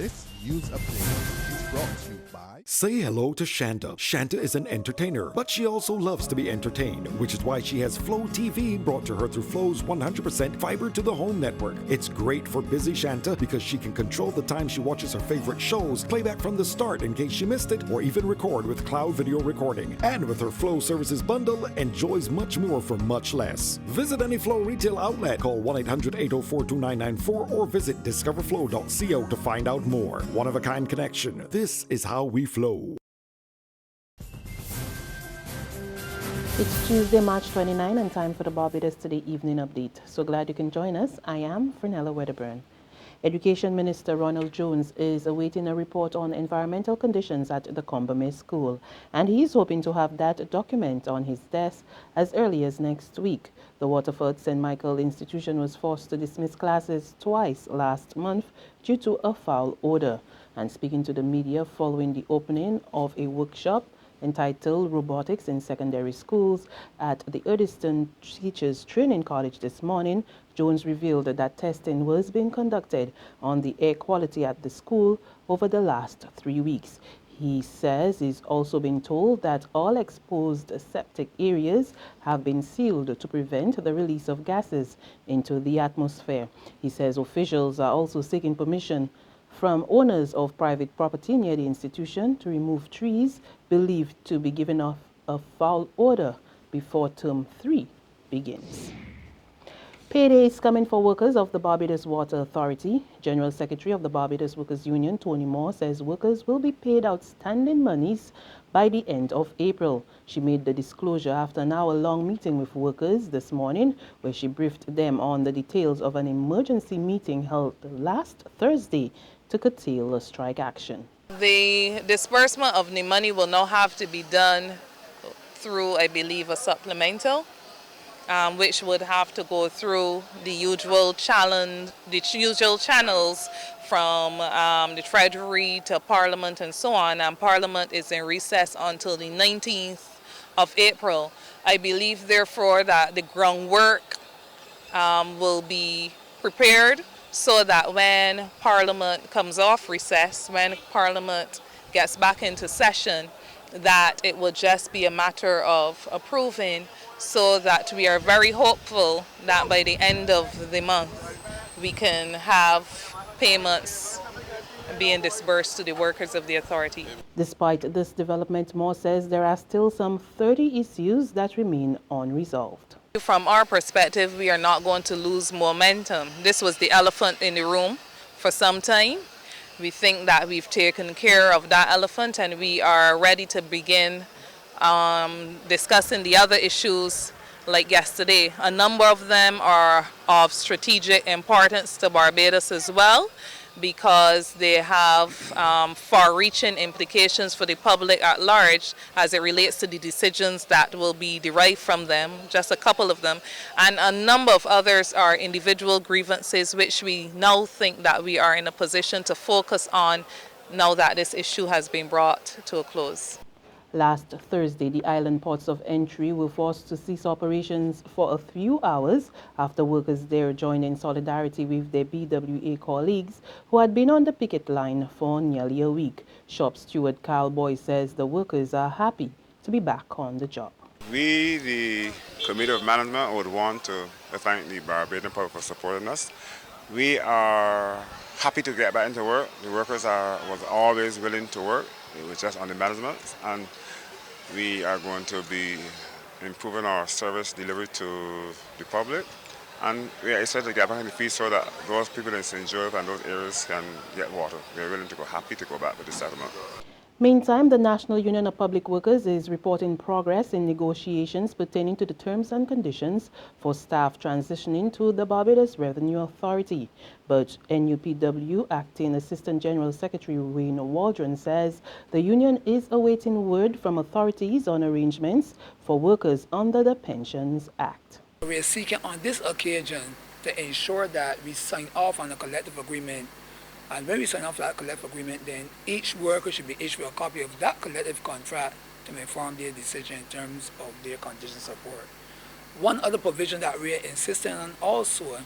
This news update is brought to you by... Say hello to Shanta. Shanta is an entertainer, but she also loves to be entertained, which is why she has Flow TV brought to her through Flow's 100% fiber to the home network. It's great for busy Shanta because she can control the time she watches her favorite shows, play back from the start in case she missed it, or even record with cloud video recording. And with her Flow services bundle, enjoys much more for much less. Visit any Flow retail outlet, call 1-800-804-2994, or visit discoverflow.co to find out more. One-of-a-kind connection. This is how we flow. It's Tuesday, March 29, and time for the Barbados Today Evening Update. So glad you can join us. I am Fernella Wedderburn. Education Minister Ronald Jones is awaiting a report on environmental conditions at the Combermere School, and he's hoping to have that document on his desk as early as next week. The Waterford St. Michael institution was forced to dismiss classes twice last month due to a foul odor. And speaking to the media following the opening of a workshop entitled Robotics in Secondary Schools at the Eardiston Teachers Training College this morning, Jones revealed that testing was being conducted on the air quality at the school over the last 3 weeks. He says he's also been told that all exposed septic areas have been sealed to prevent the release of gases into the atmosphere. He says officials are also seeking permission from owners of private property near the institution to remove trees believed to be giving off a foul odor before term 3 begins. Payday is coming for workers of the Barbados Water Authority. General Secretary of the Barbados Workers Union, Tony Moore, says workers will be paid outstanding monies by the end of April. She made the disclosure after an hour-long meeting with workers this morning, where she briefed them on the details of an emergency meeting held last Thursday to curtail a strike action. The disbursement of the money will now have to be done through, I believe, a supplemental, which would have to go through the usual channels from the Treasury to Parliament and so on. And Parliament is in recess until the 19th of April. I believe, therefore, that the groundwork will be prepared so that when Parliament comes off recess, when Parliament gets back into session, that it will just be a matter of approving, so that we are very hopeful that by the end of the month we can have payments being disbursed to the workers of the authority. Despite this development, Moore says there are still some 30 issues that remain unresolved. From our perspective, we are not going to lose momentum. This was the elephant in the room for some time. We think that we've taken care of that elephant, and we are ready to begin discussing the other issues like yesterday. A number of them are of strategic importance to Barbados as well, because they have far-reaching implications for the public at large as it relates to the decisions that will be derived from them, just a couple of them. And a number of others are individual grievances, which we now think that we are in a position to focus on now that this issue has been brought to a close. Last Thursday, the island ports of entry were forced to cease operations for a few hours after workers there joined in solidarity with their BWA colleagues who had been on the picket line for nearly a week. Shop steward Kyle Boy says the workers are happy to be back on the job. We, the Committee of Management, would want to thank the Barbadian public for supporting us. We are happy to get back into work. The workers was always willing to work. It was just on the management, and we are going to be improving our service delivery to the public, and we are excited to get back in the field so that those people in St. Joseph and those areas can get water. We are willing to go, happy to go back to the settlement. Meantime, the National Union of Public Workers is reporting progress in negotiations pertaining to the terms and conditions for staff transitioning to the Barbados Revenue Authority. But NUPW Acting Assistant General Secretary Wayne Waldron says the union is awaiting word from authorities on arrangements for workers under the Pensions Act. We are seeking on this occasion to ensure that we sign off on a collective agreement. And when we sign off that collective agreement, then each worker should be issued a copy of that collective contract to inform their decision in terms of their conditions of work. One other provision that we are insisting on also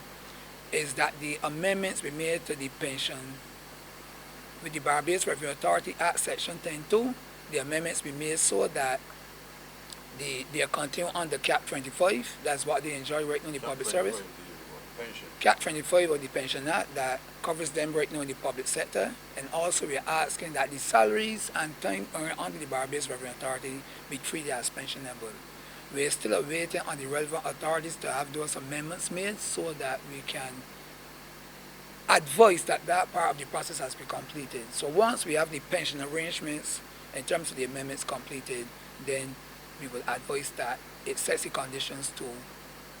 is that the amendments be made to the pension with the Barbados Revenue Authority Act Section 10.2, the amendments be made so that they continue under Cap 25. That's what they enjoy right now in the public service. Cap 25 of the Pension Act that covers them right now in the public sector. And also we are asking that the salaries and time earned under the Barbados Revenue Authority be treated as pensionable. We are still awaiting on the relevant authorities to have those amendments made so that we can advise that that part of the process has been completed. So once we have the pension arrangements in terms of the amendments completed, then we will advise that it sets the conditions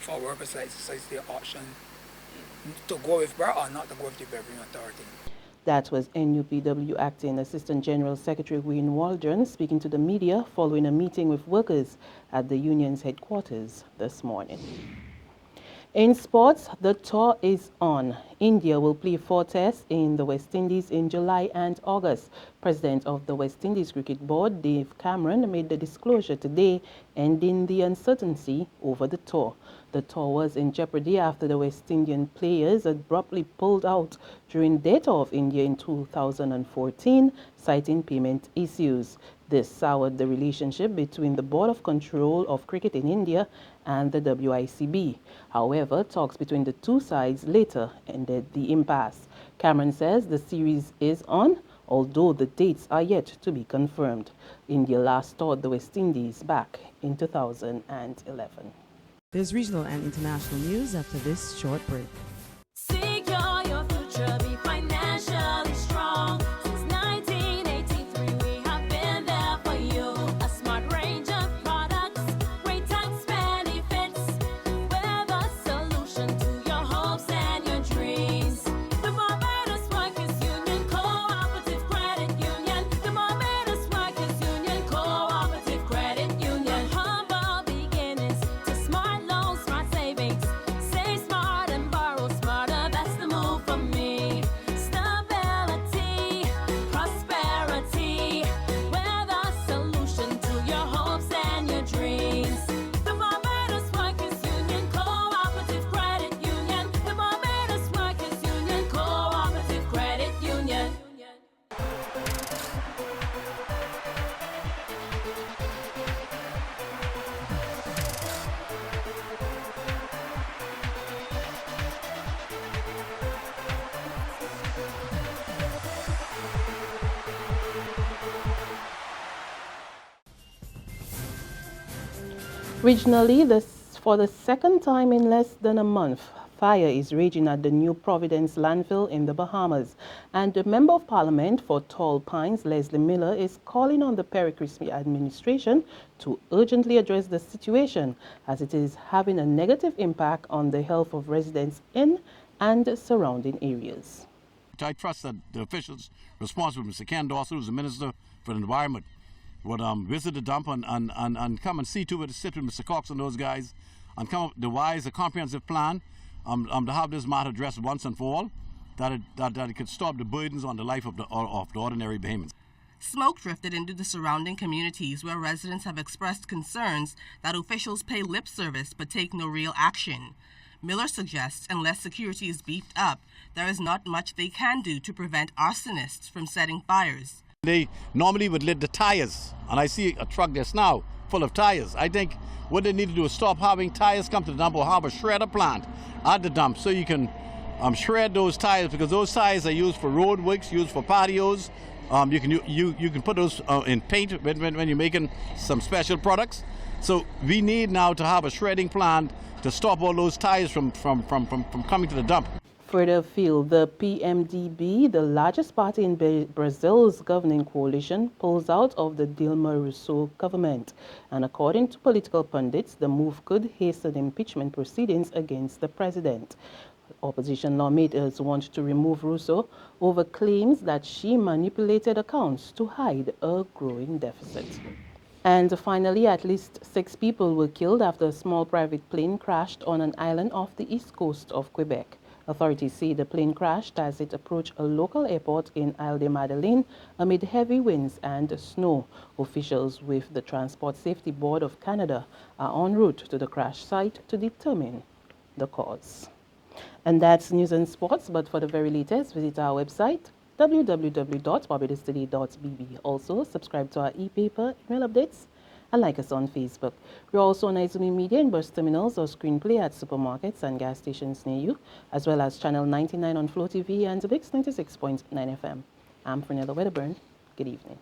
for workers to exercise their option to go with BRA or not to go with the Revenue Authority. That was NUPW Acting Assistant General Secretary Wayne Waldron speaking to the media following a meeting with workers at the union's headquarters this morning. In sports, the tour is on. India will play 4 tests in the West Indies in July and August. President of the West Indies Cricket Board, Dave Cameron, made the disclosure today, ending the uncertainty over the tour. The tour was in jeopardy after the West Indian players abruptly pulled out during their tour of India in 2014, citing payment issues. This soured the relationship between the Board of Control of Cricket in India and the WICB. However, talks between the two sides later ended the impasse. Cameron says the series is on, although the dates are yet to be confirmed. India last toured the West Indies back in 2011. There's regional and international news after this short break. Secure your future, be financially strong. Since 1983, we have been there for you. A smart range of products, great tax benefits. We're the solution to your hopes and your dreams. The Barbados Workers Union Cooperative Credit Union. The Barbados Workers Union Cooperative Credit Union. Humble beginnings to smart loans, smart savings. Save smart and borrow smarter. That's the move for me. Stability, prosperity. We're the solution to your hopes and your dreams. The Barbados Workers Union Cooperative Credit Union. The Barbados Workers Union Cooperative Credit Union. Regionally, for the second time in less than a month, fire is raging at the New Providence landfill in the Bahamas. And the Member of Parliament for Tall Pines, Leslie Miller, is calling on the Perry Crispy administration to urgently address the situation, as it is having a negative impact on the health of residents in and surrounding areas. I trust that the officials responsible, Mr. Ken Dawson, who's the Minister for the Environment, would visit the dump and come and see to it, sit with Mr. Cox and those guys, and come up with devise a comprehensive plan to have this matter addressed once and for all, that it could stop the burdens on the life of the ordinary Bahamians. Smoke drifted into the surrounding communities where residents have expressed concerns that officials pay lip service but take no real action. Miller suggests unless security is beefed up, there is not much they can do to prevent arsonists from setting fires. They normally would lit the tires, and I see a truck that's now full of tires. I think what they need to do is stop having tires come to the dump or have a shredder plant at the dump so you can shred those tires, because those tires are used for road works, used for patios. You can put those in paint when you're making some special products. So we need now to have a shredding plant to stop all those tires from coming to the dump. Further afield, the PMDB, the largest party in Brazil's governing coalition, pulls out of the Dilma Rousseff government. And according to political pundits, the move could hasten impeachment proceedings against the president. Opposition lawmakers want to remove Rousseff over claims that she manipulated accounts to hide a growing deficit. And finally, at least 6 people were killed after a small private plane crashed on an island off the east coast of Quebec. Authorities say the plane crashed as it approached a local airport in Île-de-Madeleine amid heavy winds and snow. Officials with the Transport Safety Board of Canada are en route to the crash site to determine the cause. And that's news and sports, but for the very latest, visit our website, www.barbadostoday.bb. Also, subscribe to our e-paper, email updates, and like us on Facebook. We're also on Izumi Media in bus terminals or screenplay at supermarkets and gas stations near you, as well as Channel 99 on Flow TV and the Bix 96.9 FM. I'm Fernella Wedderburn. Good evening.